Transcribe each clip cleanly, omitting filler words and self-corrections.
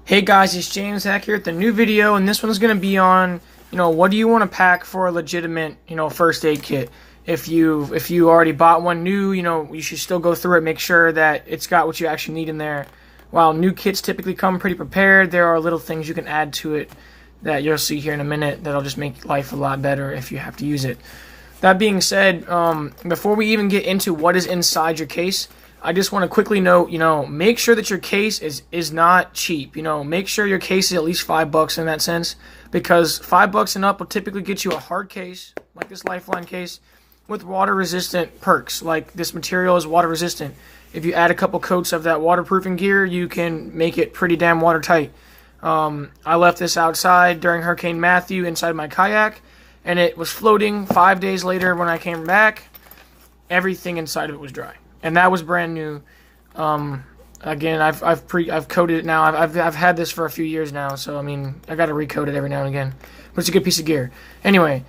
Hey guys, it's James Hack here with the new video, and this one's going to be on, what do you want to pack for a legitimate, first aid kit? If you already bought one new, you should still go through it, make sure that it's got what you actually need in there. While new kits typically come pretty prepared, there are little things you can add to it that you'll see here in a minute that'll just make life a lot better if you have to use it. That being said, before we even get into what is inside your case, I just want to quickly note, make sure that your case is not cheap. Make sure your case is at least $5 in that sense, because $5 and up will typically get you a hard case, like this Lifeline case, with water-resistant perks. Like this material is water-resistant. If you add a couple coats of that waterproofing gear, you can make it pretty damn watertight. I left this outside during Hurricane Matthew inside my kayak, and it was floating. 5 days later when I came back, everything inside of it was dry. And that was brand new. Again, I've coated it now. I've had this for a few years now, so I mean I got to recoat it every now and again. But it's a good piece of gear. Anyway,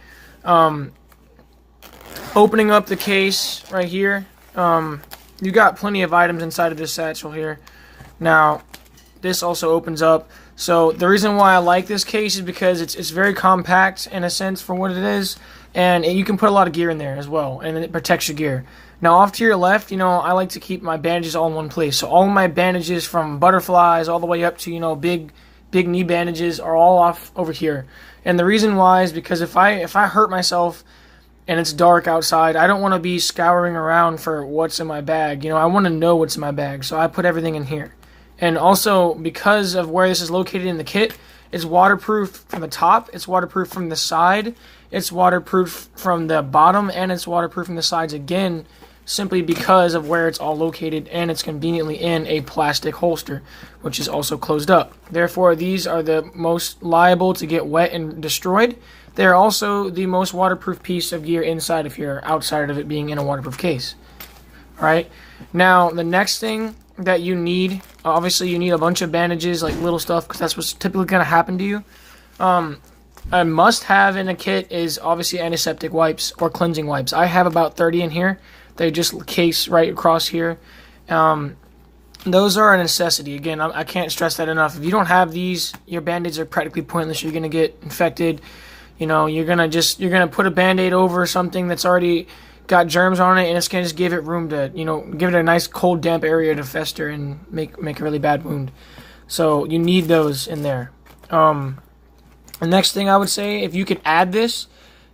opening up the case right here, you got plenty of items inside of this satchel here. Now, this also opens up. So the reason why I like this case is because it's very compact in a sense for what it is, and you can put a lot of gear in there as well, and it protects your gear. Now, off to your left, I like to keep my bandages all in one place. So all my bandages from butterflies all the way up to, big knee bandages are all off over here. And the reason why is because if I hurt myself and it's dark outside, I don't want to be scouring around for what's in my bag. I want to know what's in my bag, so I put everything in here. And also, because of where this is located in the kit, it's waterproof from the top, it's waterproof from the side, it's waterproof from the bottom, and it's waterproof from the sides again, simply because of where it's all located, and it's conveniently in a plastic holster, which is also closed up. Therefore, these are the most liable to get wet and destroyed. They're also the most waterproof piece of gear inside of here, outside of it being in a waterproof case. Alright, now the next thing that you need, obviously you need a bunch of bandages, like little stuff, because that's what's typically going to happen to you. A must-have in a kit is obviously antiseptic wipes or cleansing wipes. I have about 30 in here. They just case right across here. Those are a necessity. Again, I can't stress that enough. If you don't have these, your band-aids are practically pointless. You're going to get infected. You're going to put a band-aid over something that's already got germs on it, and it's going to just give it room to, give it a nice cold, damp area to fester and make a really bad wound. So you need those in there. The next thing I would say, if you could add this,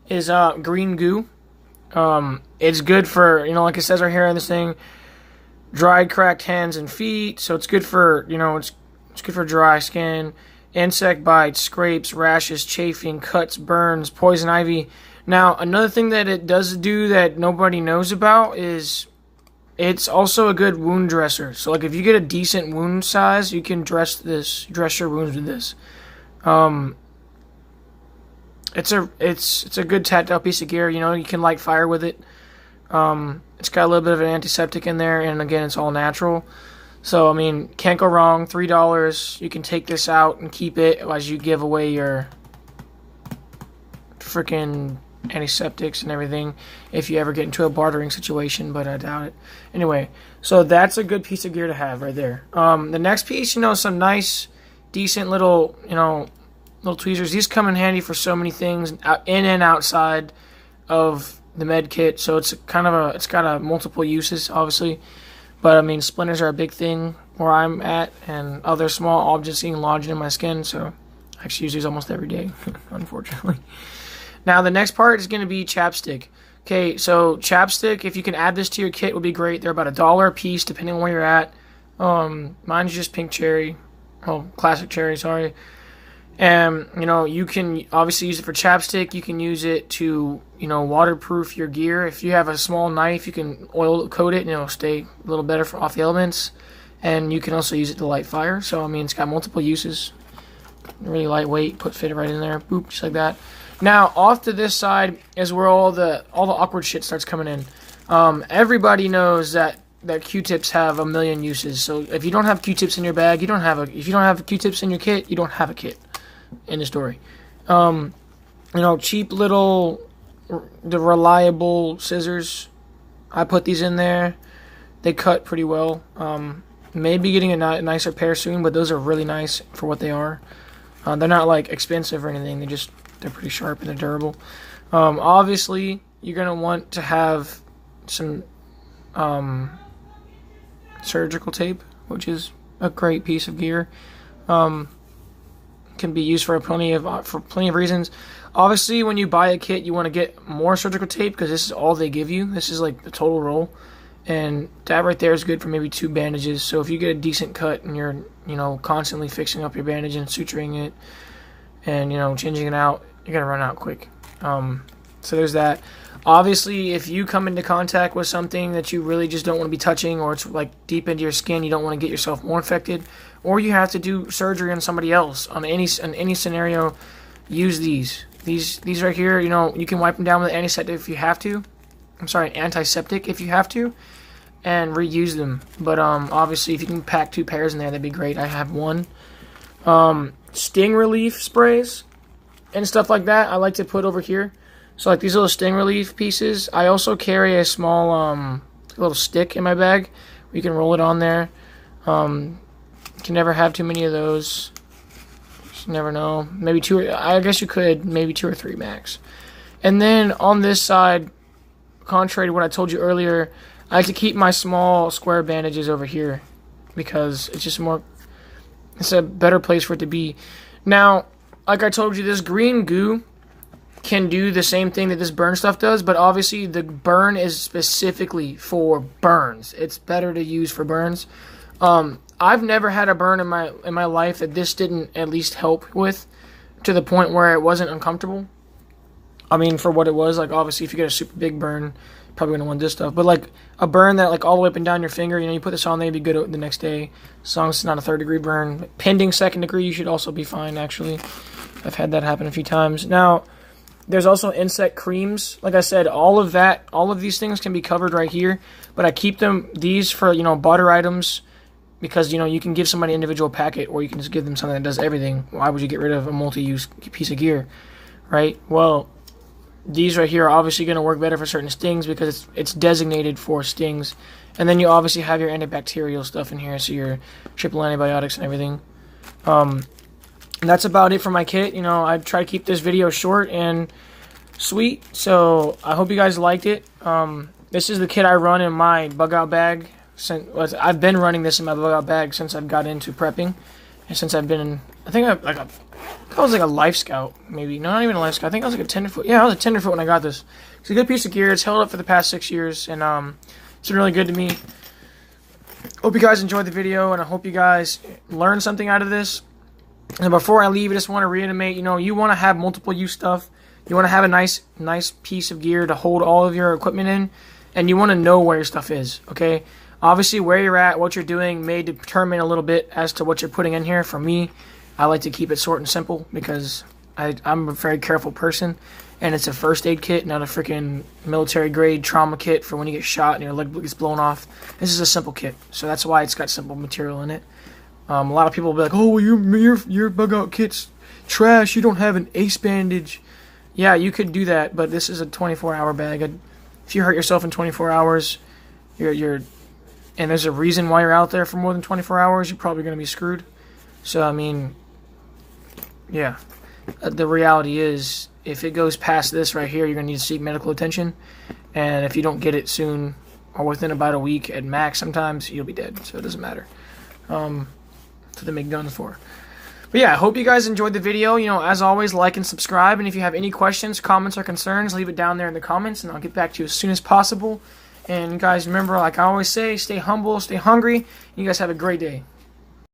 is green goo. It's good for, like it says right here in this thing, dried, cracked hands and feet. So it's good for, it's good for dry skin, insect bites, scrapes, rashes, chafing, cuts, burns, poison ivy. Now, another thing that it does do that nobody knows about is it's also a good wound dresser. So, like, if you get a decent wound size, you can dress your wounds with this. It's a good tactile piece of gear. You can light fire with it. It's got a little bit of an antiseptic in there, and again, it's all natural. So, I mean, can't go wrong. $3. You can take this out and keep it as you give away your freaking antiseptics and everything if you ever get into a bartering situation, but I doubt it. Anyway, so that's a good piece of gear to have right there. The next piece, some nice, decent little, little tweezers. These come in handy for so many things in and outside of the med kit, so it's got multiple uses, obviously. But I mean, splinters are a big thing where I'm at, and other small objects getting lodged in my skin, so I actually use these almost every day, unfortunately. Now, the next part is going to be chapstick. Okay, so chapstick, if you can add this to your kit, would be great. They're about $1 a piece, depending on where you're at. Mine's just pink cherry. Oh, classic cherry, sorry. And, you can obviously use it for chapstick. You can use it to, waterproof your gear. If you have a small knife, you can oil coat it and it'll stay a little better off the elements. And you can also use it to light fire. So, I mean, it's got multiple uses. Really lightweight, fit it right in there. Boop, just like that. Now, off to this side is where all the awkward shit starts coming in. Everybody knows that Q-tips have a million uses. So if you don't have Q-tips in your bag, if you don't have Q-tips in your kit, you don't have a kit. End of story. Cheap little, the reliable scissors. I put these in there. They cut pretty well. Maybe getting a nicer pair soon, but those are really nice for what they are. They're not like expensive or anything. They're pretty sharp and they're durable. Obviously, you're gonna want to have some surgical tape, which is a great piece of gear. Can be used for plenty of reasons. Obviously, when you buy a kit, you want to get more surgical tape because this is all they give you. This is like the total roll, and that right there is good for maybe 2 bandages. So if you get a decent cut and you're constantly fixing up your bandage and suturing it, and changing it out, you're gonna run out quick. So there's that. Obviously, if you come into contact with something that you really just don't want to be touching, or it's like deep into your skin, you don't want to get yourself more infected, or you have to do surgery on somebody else, on any scenario, use these. These right here, you can wipe them down with an antiseptic if you have to. Antiseptic if you have to, and reuse them. But obviously, if you can pack 2 pairs in there, that'd be great. I have one. Sting relief sprays and stuff like that, I like to put over here. So like these little sting relief pieces. I also carry a small little stick in my bag where you can roll it on there. You can never have too many of those. You never know. Maybe 2. I guess you could. Maybe 2 or 3 max. And then on this side, contrary to what I told you earlier, I like to keep my small square bandages over here because it's just more. It's a better place for it to be. Now, like I told you, this green goo can do the same thing that this burn stuff does, but obviously the burn is specifically for burns. It's better to use for burns. I've never had a burn in my life that this didn't at least help with, to the point where it wasn't uncomfortable. I mean, for what it was, like obviously if you get a super big burn, you're probably gonna want this stuff. But like a burn that like all the way up and down your finger, you put this on there, you'd be good the next day, as long as it's not a 3rd-degree burn. Pending 2nd degree, you should also be fine. Actually, I've had that happen a few times. Now, there's also insect creams. Like I said, all of these things can be covered right here, but I keep these for butter items. Because, you can give somebody an individual packet, or you can just give them something that does everything. Why would you get rid of a multi-use piece of gear, right? Well, these right here are obviously going to work better for certain stings because it's designated for stings. And then you obviously have your antibacterial stuff in here, so your triple antibiotics and everything. And that's about it for my kit. I try to keep this video short and sweet, so I hope you guys liked it. This is the kit I run in my bug-out bag. I've been running this in my bug-out bag since I've got into prepping, and since I've been in, I was like a Life Scout, maybe. No, not even a Life Scout. I think I was like a tenderfoot. Yeah, I was a tenderfoot when I got this. It's a good piece of gear. It's held up for the past 6 years, and it's been really good to me. Hope you guys enjoyed the video, and I hope you guys learned something out of this. And before I leave, I just want to reiterate, you want to have multiple use stuff. You want to have a nice piece of gear to hold all of your equipment in, and you want to know where your stuff is, okay? Obviously, where you're at, what you're doing may determine a little bit as to what you're putting in here. For me, I like to keep it short and simple because I'm a very careful person, and it's a first aid kit, not a freaking military-grade trauma kit for when you get shot and your leg gets blown off. This is a simple kit, so that's why it's got simple material in it. A lot of people will be like, oh, well, your bug-out kit's trash. You don't have an ace bandage. Yeah, you could do that, but this is a 24-hour bag. If you hurt yourself in 24 hours, and there's a reason why you're out there for more than 24 hours, you're probably going to be screwed. So, I mean, yeah. The reality is, if it goes past this right here, you're going to need to seek medical attention. And if you don't get it soon, or within about a week at max sometimes, you'll be dead. So it doesn't matter. That's what they make guns for. But yeah, I hope you guys enjoyed the video. As always, like and subscribe. And if you have any questions, comments, or concerns, leave it down there in the comments, and I'll get back to you as soon as possible. And guys, remember, like I always say, stay humble, stay hungry. You guys have a great day.